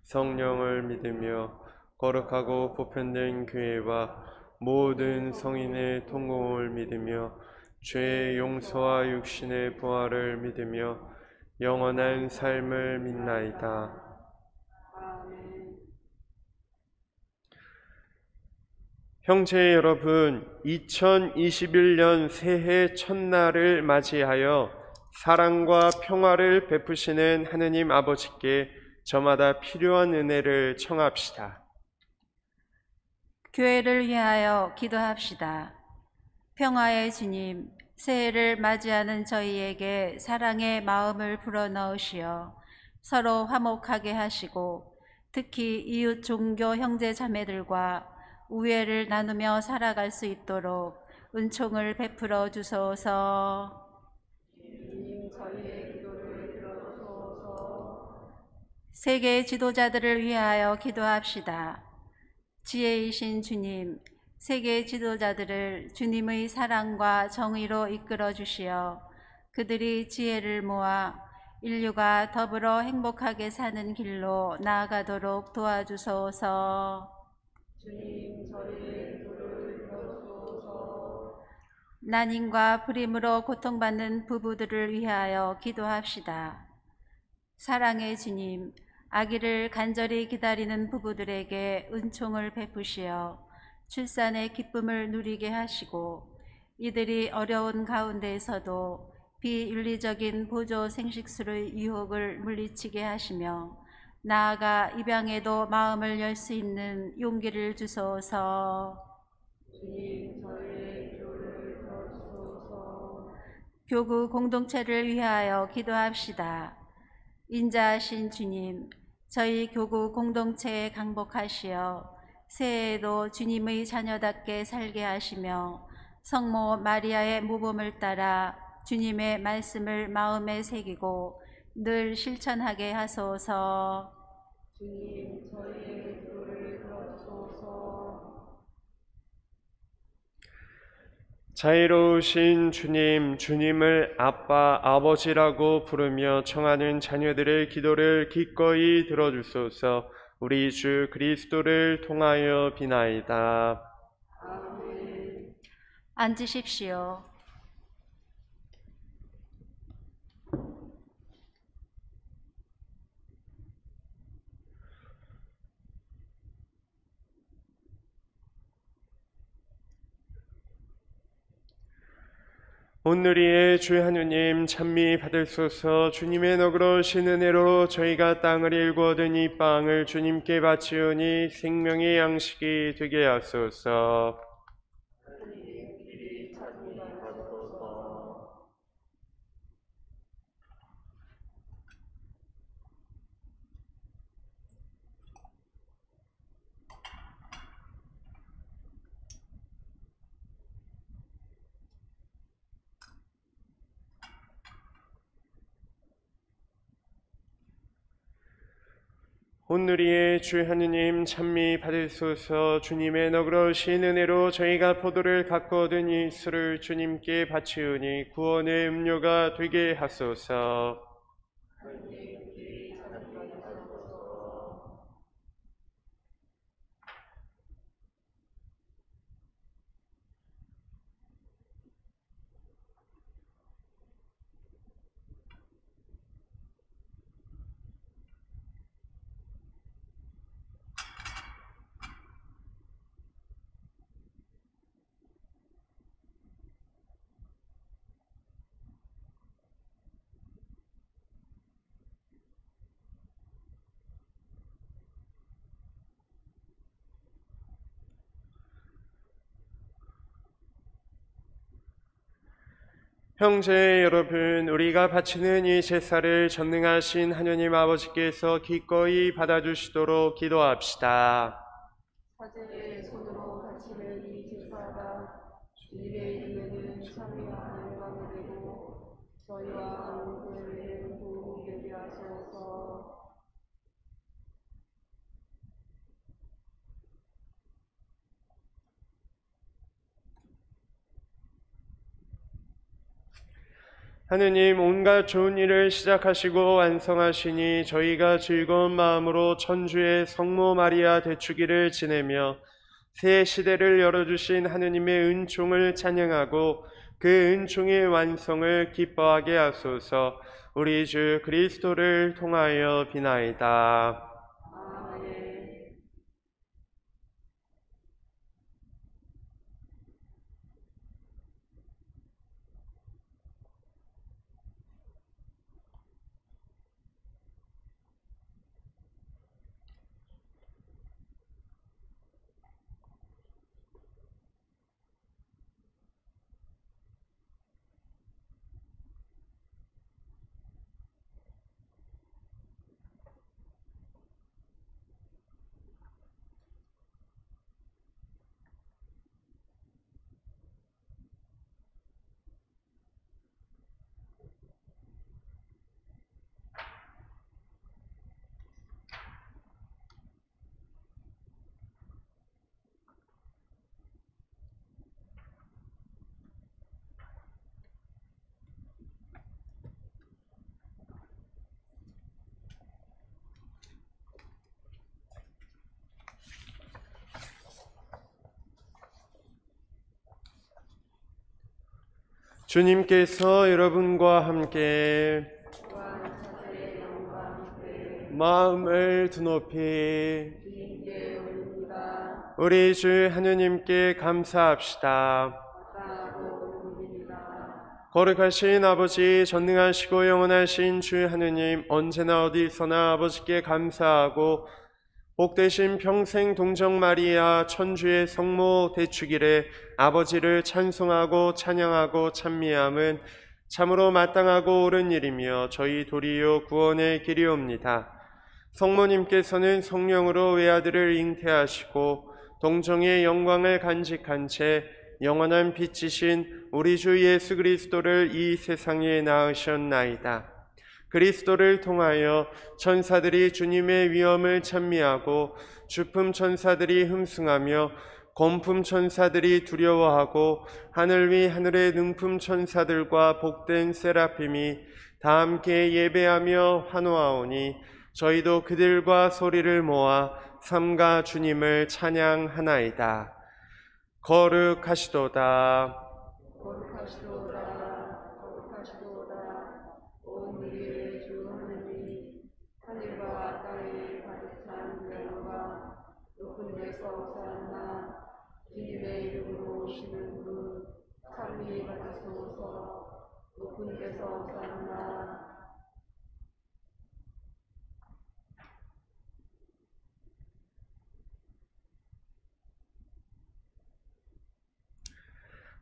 성령을 믿으며 거룩하고 보편된 교회와 모든 성인의 통공을 믿으며 죄의 용서와 육신의 부활을 믿으며 영원한 삶을 믿나이다. 형제 여러분, 2021년 새해 첫날을 맞이하여 사랑과 평화를 베푸시는 하느님 아버지께 저마다 필요한 은혜를 청합시다. 교회를 위하여 기도합시다. 평화의 주님, 새해를 맞이하는 저희에게 사랑의 마음을 불어넣으시어 서로 화목하게 하시고 특히 이웃 종교 형제 자매들과 우애를 나누며 살아갈 수 있도록 은총을 베풀어 주소서. 세계 지도자들을 위하여 기도합시다. 지혜이신 주님, 세계 지도자들을 주님의 사랑과 정의로 이끌어 주시어 그들이 지혜를 모아 인류가 더불어 행복하게 사는 길로 나아가도록 도와주소서. 주님, 저희의 기도를 들어주소서. 난임과 불임으로 고통받는 부부들을 위하여 기도합시다. 사랑의 주님, 아기를 간절히 기다리는 부부들에게 은총을 베푸시어 출산의 기쁨을 누리게 하시고 이들이 어려운 가운데에서도 비윤리적인 보조 생식술의 유혹을 물리치게 하시며 나아가 입양에도 마음을 열 수 있는 용기를 주소서. 주님, 저희의 기도를 들어주소서. 교구 공동체를 위하여 기도합시다. 인자하신 주님, 저희 교구 공동체에 강복하시어 새해에도 주님의 자녀답게 살게 하시며 성모 마리아의 모범을 따라 주님의 말씀을 마음에 새기고 늘 실천하게 하소서. 주님, 저희의 기도를 들어주소서. 자애로우신 주님, 주님을 아빠, 아버지라고 부르며 청하는 자녀들의 기도를 기꺼이 들어주소서. 우리 주 그리스도를 통하여 비나이다. 아멘. 앉으십시오. 온누리의 주 하느님 찬미 받으소서. 주님의 너그러우신 은혜로 저희가 땅을 일구 얻은 이 빵을 주님께 바치오니 생명의 양식이 되게 하소서. 온누리의 주 하느님 찬미 받으소서. 주님의 너그러우신 은혜로 저희가 포도를 갖고 얻은 이 술을 주님께 바치오니 구원의 음료가 되게 하소서. 형제 여러분, 우리가 바치는 이 제사를 전능하신 하느님 아버지께서 기꺼이 받아주시도록 기도합시다. 사제의 손으로 바치는 이 제사가 주님의 이름에는 참여와 영광이 되고 저희와 한국교회에 도움이 되게 하소서. 하느님, 온갖 좋은 일을 시작하시고 완성하시니 저희가 즐거운 마음으로 천주의 성모 마리아 대축일을 지내며 새 시대를 열어주신 하느님의 은총을 찬양하고 그 은총의 완성을 기뻐하게 하소서. 우리 주 그리스도를 통하여 비나이다. 아멘. 주님께서 여러분과 함께 마음을 드높이 우리 주 하느님께 감사합시다. 거룩하신 아버지, 전능하시고 영원하신 주 하느님, 언제나 어디서나 아버지께 감사하고 복되신 평생 동정 마리아 천주의 성모 대축일에 아버지를 찬송하고 찬양하고 찬미함은 참으로 마땅하고 옳은 일이며 저희 도리요 구원의 길이옵니다. 성모님께서는 성령으로 외아들을 잉태하시고 동정의 영광을 간직한 채 영원한 빛이신 우리 주 예수 그리스도를 이 세상에 낳으셨나이다. 그리스도를 통하여 천사들이 주님의 위엄을 찬미하고 주품 천사들이 흠숭하며 검품 천사들이 두려워하고 하늘 위 하늘의 능품 천사들과 복된 세라핌이 다 함께 예배하며 환호하오니 저희도 그들과 소리를 모아 삼가 주님을 찬양하나이다. 거룩하시도다. 거룩하시도다. 거룩하시도다. 온 우리의 주 하느님, 하늘과 땅에 가득 찬 영광, 높은 데서 오사나, 주님의 이름으로 오시는 분, 찬미 받으소서. 높은 데서 사나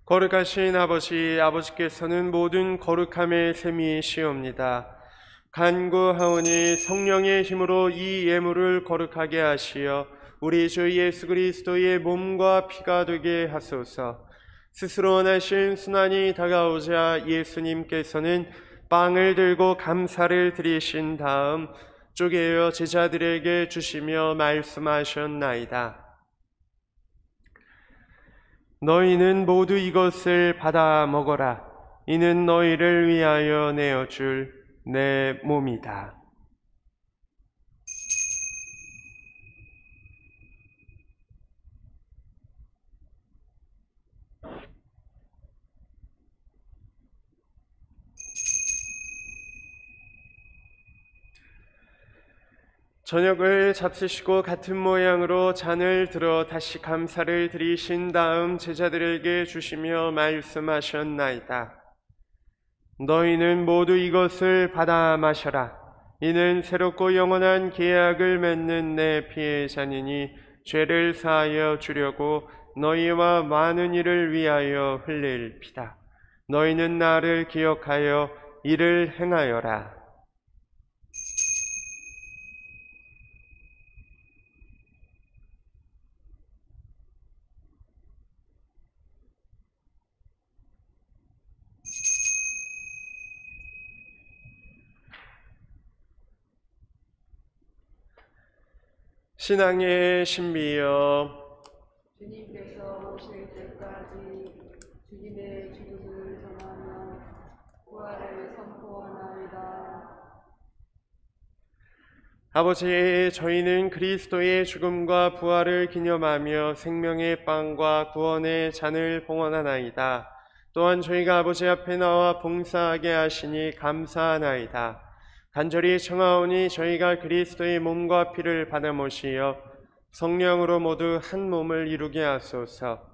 거룩하신 아버지께서는 모든 거룩함의 셈이시옵니다. 간구하오니 성령의 힘으로 이 예물을 거룩하게 하시어 우리 주 예수 그리스도의 몸과 피가 되게 하소서. 스스로 원하신 순환이 다가오자 예수님께서는 빵을 들고 감사를 드리신 다음 쪼개어 제자들에게 주시며 말씀하셨나이다. 너희는 모두 이것을 받아 먹어라. 이는 너희를 위하여 내어줄 내 몸이다. 저녁을 잡수시고 같은 모양으로 잔을 들어 다시 감사를 드리신 다음 제자들에게 주시며 말씀하셨나이다. 너희는 모두 이것을 받아 마셔라. 이는 새롭고 영원한 계약을 맺는 내 피의 잔이니 죄를 사하여 주려고 너희와 많은 이를 위하여 흘릴 피다. 너희는 나를 기억하여 이를 행하여라. 신앙의 신비여, 주님께서 오실 때까지 주님의 죽음을 전하며 부활을 선포하나이다. 아버지, 저희는 그리스도의 죽음과 부활을 기념하며 생명의 빵과 구원의 잔을 봉헌하나이다. 또한 저희가 아버지 앞에 나와 봉사하게 하시니 감사하나이다. 간절히 청하오니 저희가 그리스도의 몸과 피를 받아 모시어 성령으로 모두 한 몸을 이루게 하소서.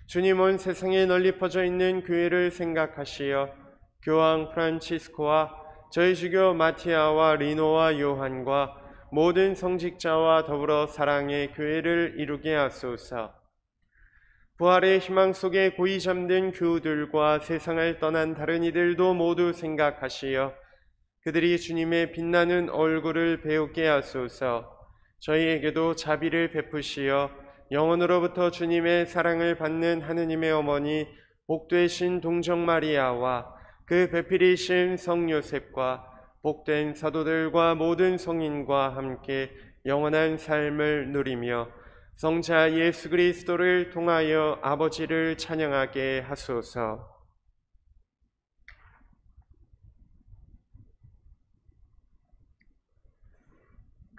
주님, 온 세상에 널리 퍼져 있는 교회를 생각하시어 교황 프란치스코와 저희 주교 마티아와 리노와 요한과 모든 성직자와 더불어 사랑의 교회를 이루게 하소서. 부활의 희망 속에 고이 잠든 교우들과 세상을 떠난 다른 이들도 모두 생각하시어 그들이 주님의 빛나는 얼굴을 배우게 하소서. 저희에게도 자비를 베푸시어 영원으로부터 주님의 사랑을 받는 하느님의 어머니 복되신 동정 마리아와 그 배필이신 성 요셉과 복된 사도들과 모든 성인과 함께 영원한 삶을 누리며 성자 예수 그리스도를 통하여 아버지를 찬양하게 하소서.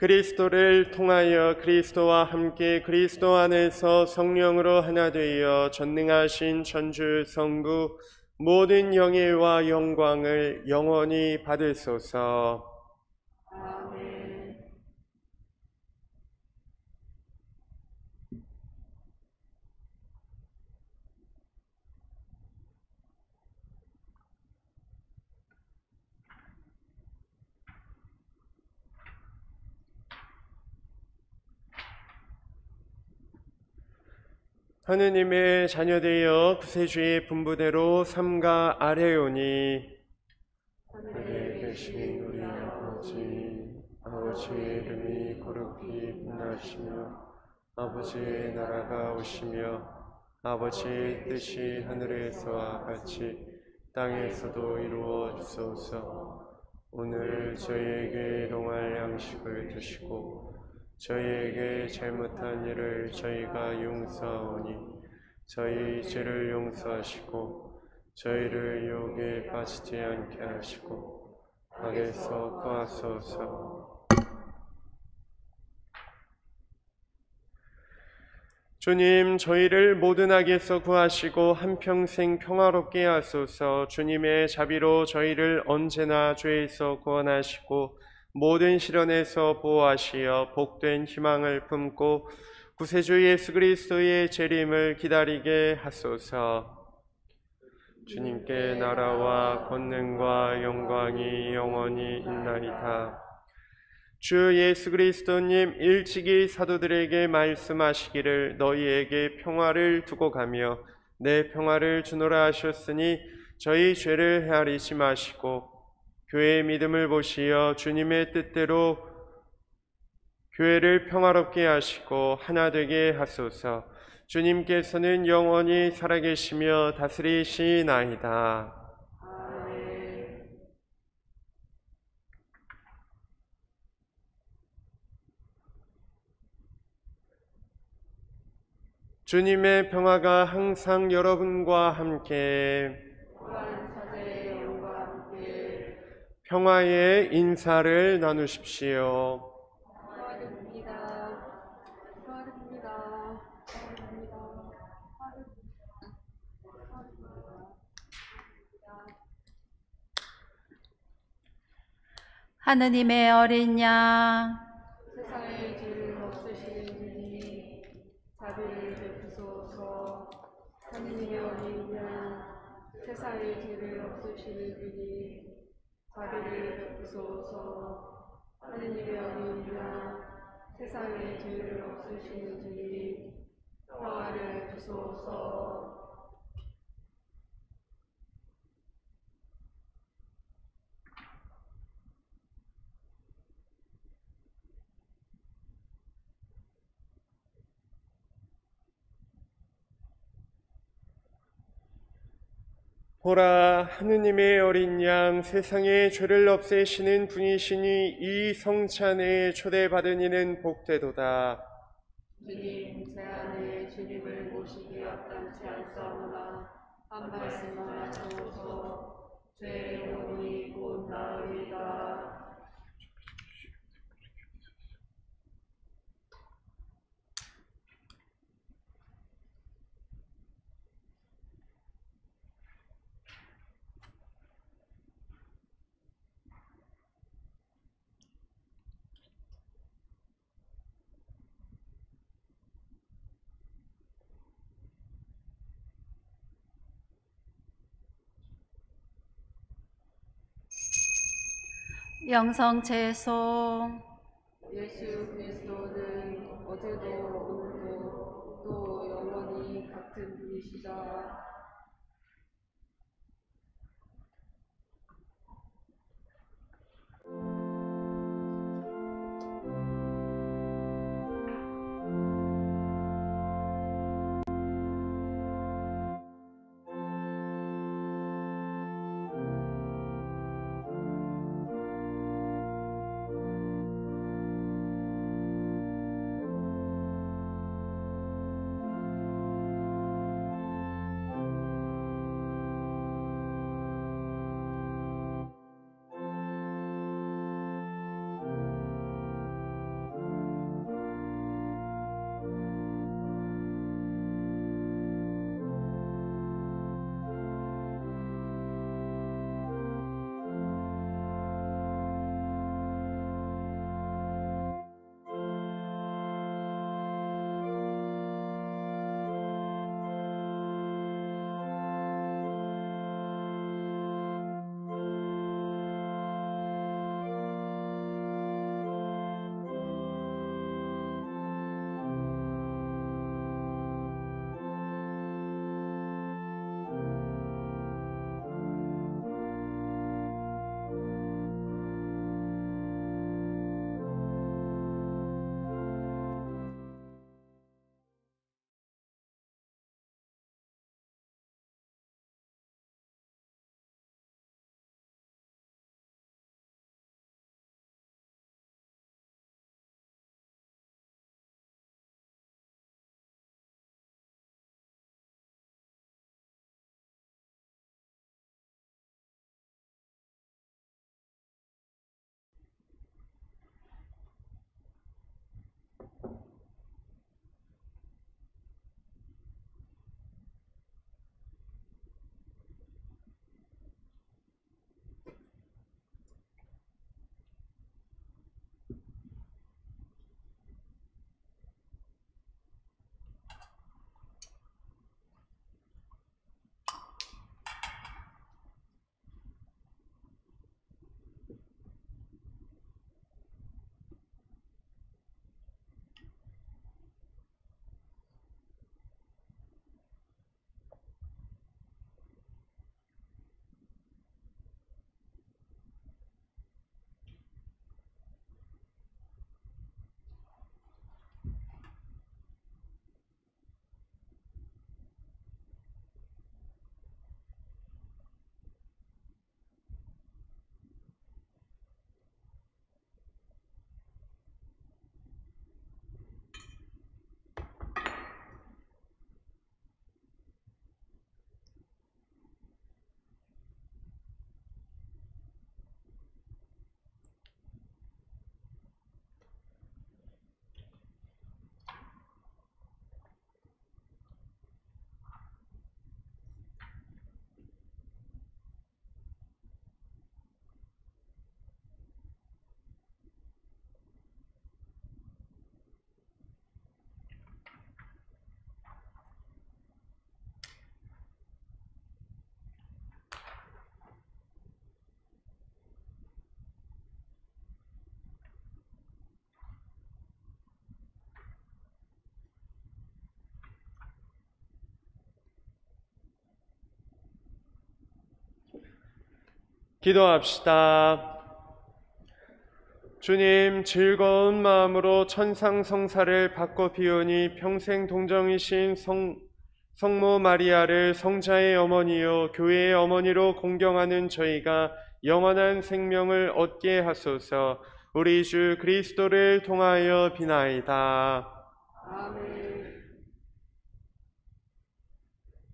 그리스도를 통하여 그리스도와 함께 그리스도 안에서 성령으로 하나 되어 전능하신 천주 성부 모든 영예와 영광을 영원히 받으소서. 아멘. 하느님의 자녀되어 구세주의 분부대로 삼가 아뢰오니 하늘에 계신 우리 아버지의 이름이 거룩히 빛나시며 아버지의 나라가 오시며 아버지의 뜻이 하늘에서와 같이 땅에서도 이루어 주소서. 오늘 저희에게 일용할 양식을 주시고 저희에게 잘못한 일을 저희가 용서하오니 저희 죄를 용서하시고 저희를 유혹에 빠지지 않게 하시고 악에서 구하소서. 주님, 저희를 모든 악에서 구하시고 한평생 평화롭게 하소서. 주님의 자비로 저희를 언제나 죄에서 구원하시고 모든 시련에서 보호하시어 복된 희망을 품고 구세주 예수 그리스도의 재림을 기다리게 하소서. 주님께 나라와 권능과 영광이 영원히 있나이다. 주 예수 그리스도님 일찍이 사도들에게 말씀하시기를 너희에게 평화를 두고 가며 내 평화를 주노라 하셨으니 저희 죄를 헤아리지 마시고 교회의 믿음을 보시어 주님의 뜻대로 교회를 평화롭게 하시고 하나 되게 하소서. 주님께서는 영원히 살아계시며 다스리시나이다. 아멘. 주님의 평화가 항상 여러분과 함께 또한 사제의 영과 함께 평화의 인사를 나누십시오. 평화됩니다. 평화됩니다. 평화됩니다. 하느님의 어린 양, 세상의 죄를 없애시는 분이 자비를 베푸소서. 하느님의 어린 양, 세상의 죄를 없애시는 분이 자비를 베푸소서. 하느님의 어린 양, 세상의 죄를 없애시는 분이 평화를 주소서. 보라, 하느님의 어린 양, 세상의 죄를 없애시는 분이시니 이 성찬에 초대받은 이는 복되도다. 주님, 제 안에 주님을 모시기 합당치 않사오나 한 말씀만 하소서. 제 영혼이 곧 나으리다. 영성 채송. 예수 그리스도는 어제도 오늘도 또 영원히 같은 분이시다. 기도합시다. 주님, 즐거운 마음으로 천상성사를 받고 비우니 평생 동정이신 성모 마리아를 성자의 어머니요 교회의 어머니로 공경하는 저희가 영원한 생명을 얻게 하소서. 우리 주 그리스도를 통하여 비나이다. 아멘.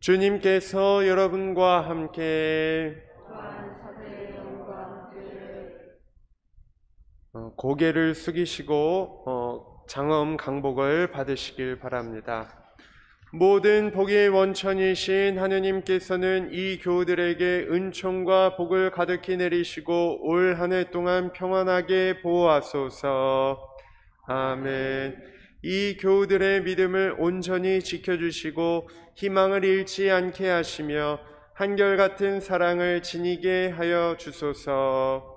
주님께서 여러분과 함께 또한 사제의 영과 함께 고개를 숙이시고 장엄 강복을 받으시길 바랍니다. 모든 복의 원천이신 하느님께서는 이 교우들에게 은총과 복을 가득히 내리시고 올 한 해 동안 평안하게 보호하소서. 아멘. 이 교우들의 믿음을 온전히 지켜주시고 희망을 잃지 않게 하시며 한결같은 사랑을 지니게 하여 주소서.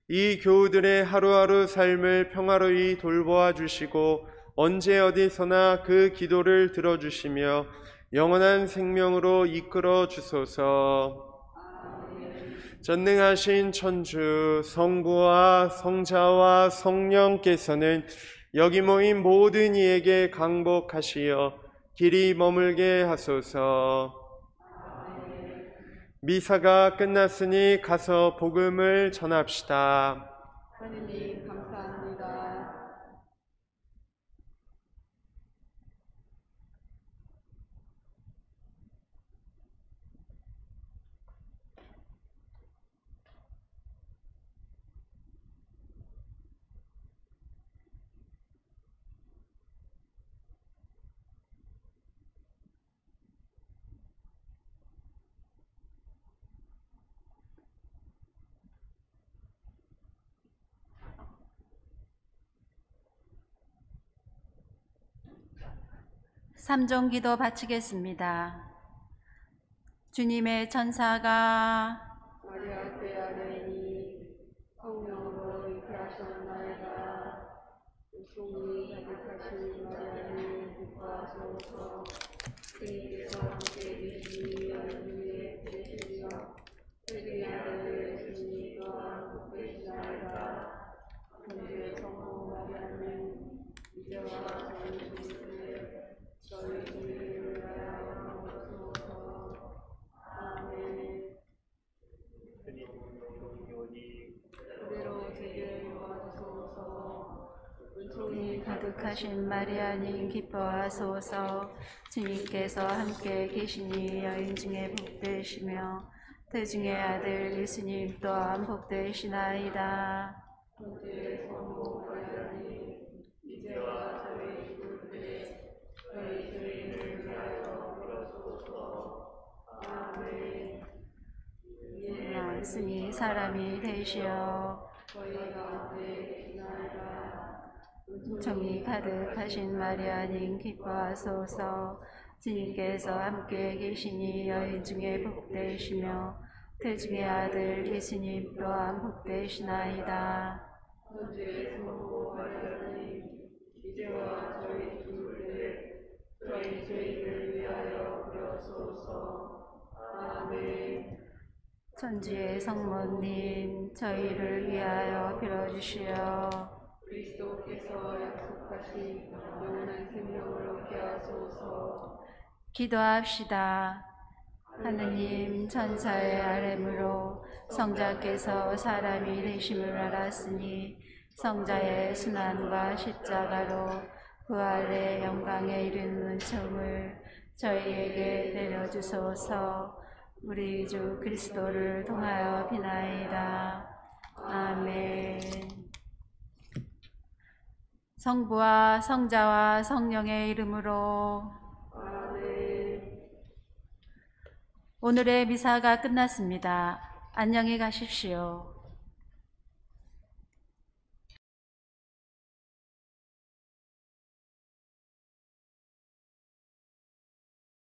이 교우들의 하루하루 삶을 평화로이 돌보아 주시고 언제 어디서나 그 기도를 들어주시며 영원한 생명으로 이끌어 주소서. 전능하신 천주 성부와 성자와 성령께서는 여기 모인 모든 이에게 강복하시어 길이 머물게 하소서. 미사가 끝났으니 가서 복음을 전합시다. 하느님 감사합니다. 삼종기도 바치겠습니다. 주님의 천사가 마리아 때 아뢰니 성령으로 잉태하셨나이다. 은총이 가득하신 마리아를 기뻐하소서. 주님께서 함께 계시니 여인중에 계시며 세계의 아들 예수님 또한 복되시나이다. 천주의 성모 마리아는 이제와 저희 죽을 저희 주님을 위하여 기도하소서. 아멘. 그대로 제게 도와주소서. 은총이 가득하신 마리아님 기뻐하소서. 주님께서 함께 계시니 여인 중에 복되시며 태중의 아들 예수님 또한 복되시나이다. 천주의 성모 마리아님 이제와 저희 죽을 때 저희 죄인을 위하여 기도하소서. 아멘. 말씀이 사람이 되시어 저희 가운데 계시나이다. 정이 가득하신 마리아님 기뻐하소서. 주님께서 함께 계시니 여인 중에 복되시며 태중의 아들 예수님 또한 복되시나이다. 천주의 성모 마리아님 이제와 저희 죽을 때 저희 죄인을 위하여 기도하소서. 아멘. 천주의 성모님 저희를 위하여 빌어주시어 그리스도께서 약속하신 영원한 생명을 얻게 하소서. 기도합시다. 하느님 천사의 아뢰므로 성자께서 사람이 되심을 알았으니 성자의 순환과 십자가로 부활의 영광에 이르는 은총을 저희에게 내려주소서. 우리 주 그리스도를 통하여 비나이다. 아멘. 성부와 성자와 성령의 이름으로 아멘. 오늘의 미사가 끝났습니다. 안녕히 가십시오.